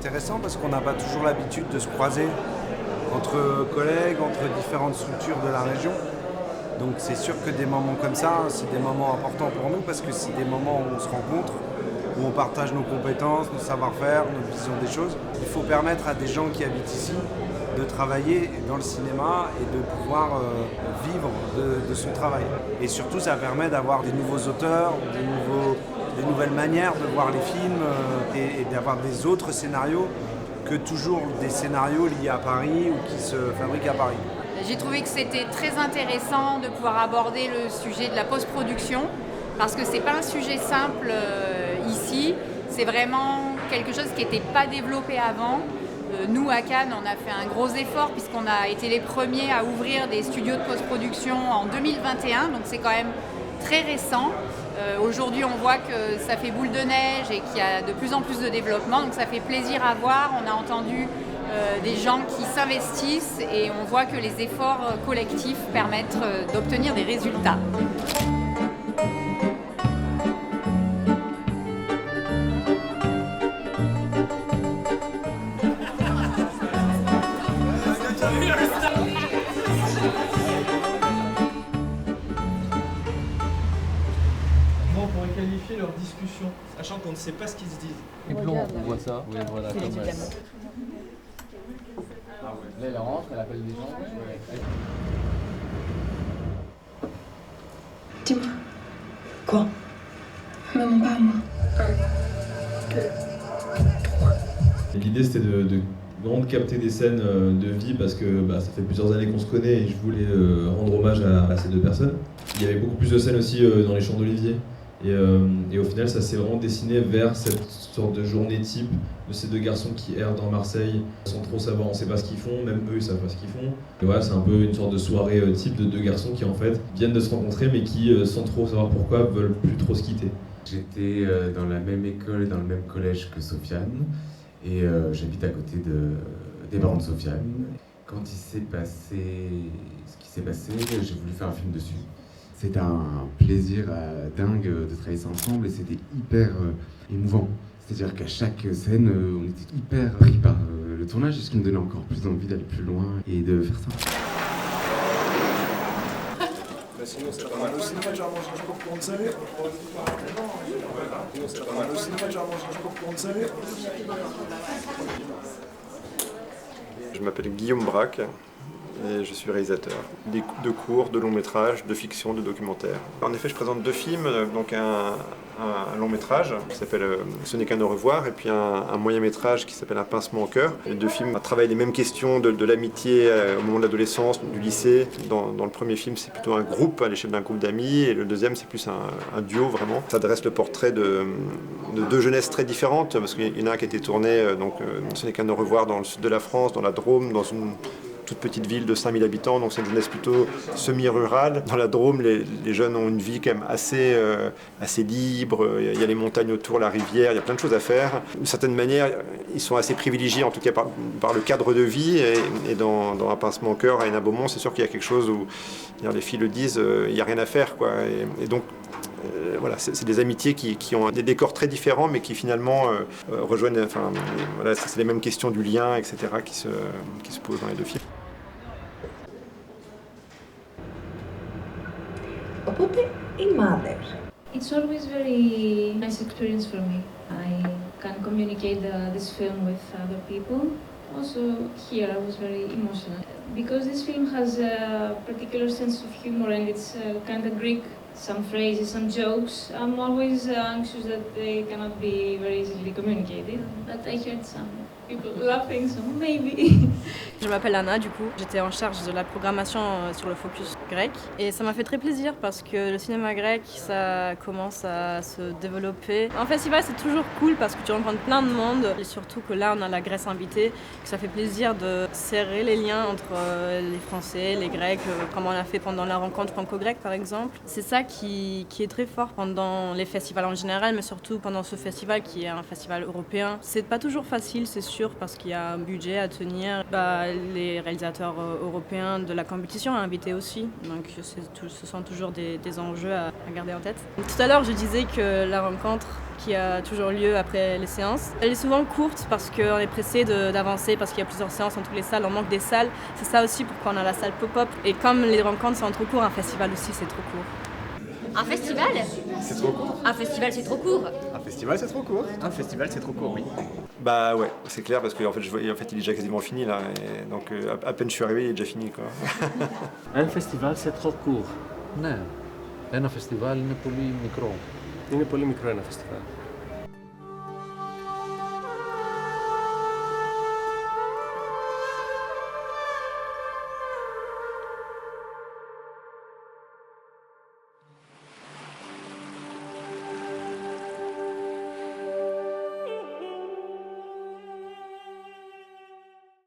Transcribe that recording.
intéressant parce qu'on n'a pas toujours l'habitude de se croiser entre collègues, entre différentes structures de la région. Donc c'est sûr que des moments comme ça, c'est des moments importants pour nous parce que c'est des moments où on se rencontre, où on partage nos compétences, nos savoir-faire, nos visions des choses. Il faut permettre à des gens qui habitent ici de travailler dans le cinéma et de pouvoir vivre de son travail. Et surtout, ça permet d'avoir des nouveaux auteurs, des nouvelles manières de voir les films et d'avoir des autres scénarios que toujours des scénarios liés à Paris ou qui se fabriquent à Paris. J'ai trouvé que c'était très intéressant de pouvoir aborder le sujet de la post-production parce que c'est pas un sujet simple ici, c'est vraiment quelque chose qui n'était pas développé avant. Nous à Cannes, on a fait un gros effort puisqu'on a été les premiers à ouvrir des studios de post-production en 2021, donc c'est quand même très récent. Aujourd'hui, on voit que ça fait boule de neige et qu'il y a de plus en plus de développement, donc ça fait plaisir à voir. On a entendu des gens qui s'investissent et on voit que les efforts collectifs permettent d'obtenir des résultats. On pourrait qualifier leur discussion, sachant qu'on ne sait pas ce qu'ils se disent. Et puis on voit ça, oui, voilà, comme ça. Là, elle rentre, elle appelle des gens. Dis-moi. Quoi? Maman, pas à moi. 1, 2, 3. L'idée c'était de vraiment capter des scènes de vie parce que ça fait plusieurs années qu'on se connaît et je voulais rendre hommage à ces deux personnes. Il y avait beaucoup plus de scènes aussi dans les champs d'Olivier. Et au final, ça s'est vraiment dessiné vers cette sorte de journée type de ces deux garçons qui errent dans Marseille sans trop savoir, on sait pas ce qu'ils font, même eux ils savent pas ce qu'ils font. Et voilà, c'est un peu une sorte de soirée type de deux garçons qui en fait viennent de se rencontrer mais qui, sans trop savoir pourquoi, veulent plus trop se quitter. J'étais dans la même école et dans le même collège que Sofiane et j'habite à côté des parents de Sofiane. Quand il s'est passé ce qui s'est passé, j'ai voulu faire un film dessus. C'était un plaisir dingue de travailler ça ensemble et c'était hyper émouvant. C'est-à-dire qu'à chaque scène, on était hyper pris par le tournage, ce qui me donnait encore plus envie d'aller plus loin et de faire ça. Sinon, c'est pas mal aussi. Sinon, c'est pas mal aussi. Je m'appelle Guillaume Braque. Et je suis réalisateur de courts, de longs métrages, de fiction, de documentaires. En effet, je présente deux films, donc un long métrage qui s'appelle Ce n'est qu'un au revoir et puis un moyen métrage qui s'appelle Un pincement au cœur. Les deux films travaillent les mêmes questions de l'amitié au moment de l'adolescence, du lycée. Dans le premier film, c'est plutôt un groupe à l'échelle d'un groupe d'amis et le deuxième, c'est plus un duo vraiment. Ça dresse le portrait de deux jeunesses très différentes parce qu'il y en a un qui a été tourné, Ce n'est qu'un au revoir dans le sud de la France, dans la Drôme, dans une toute petite ville de 5000 habitants, donc c'est une jeunesse plutôt semi-rurale. Dans la Drôme, les jeunes ont une vie quand même assez libre, il y a les montagnes autour, la rivière, il y a plein de choses à faire. D'une certaine manière, ils sont assez privilégiés, en tout cas par le cadre de vie, et dans Un pincement au cœur, à Hénin Beaumont, c'est sûr qu'il y a quelque chose où, les filles le disent, il n'y a rien à faire, quoi. Et donc, voilà, c'est des amitiés qui ont des décors très différents, mais qui finalement rejoignent. Voilà, c'est les mêmes questions du lien, etc., qui se posent dans les deux films. Οπότε η mother. It's always very nice experience for me. I can communicate this film with other people. Also here I was very emotional because this film has a particular sense of humor and it's kind of Greek. Some phrases, some jokes. I'm always anxious that they cannot be very easily communicated. But I heard some people laughing, so maybe. Je m'appelle Anna, du coup. J'étais en charge de la programmation sur le focus grec. Et ça m'a fait très plaisir parce que le cinéma grec, ça commence à se développer. Un festival, c'est toujours cool parce que tu rencontres plein de monde. Et surtout que là, on a la Grèce invitée. Que ça fait plaisir de serrer les liens entre les Français, les Grecs, comme on a fait pendant la rencontre franco-grecque, par exemple. C'est ça qui est très fort pendant les festivals en général, mais surtout pendant ce festival qui est un festival européen. C'est pas toujours facile, c'est sûr, parce qu'il y a un budget à tenir. Les réalisateurs européens de la compétition à inviter aussi, donc ce sont toujours des enjeux à garder en tête. Tout à l'heure, je disais que la rencontre qui a toujours lieu après les séances, elle est souvent courte parce qu'on est pressé d'avancer, parce qu'il y a plusieurs séances dans toutes les salles, on manque des salles. C'est ça aussi pourquoi on a la salle pop-up. Et comme les rencontres sont trop courtes, un festival aussi c'est trop court. Un festival ? C'est trop court. Un festival c'est trop court. Un festival c'est trop court. Un festival c'est trop court, oui. Bah ouais, c'est clair parce qu'en fait, il est déjà quasiment fini là. Et donc à peine je suis arrivé, il est déjà fini quoi. Un festival c'est trop court. Ναι, ένα φεστιβάλ είναι πολύ μικρό. Είναι πολύ μικρό ένα φεστιβάλ.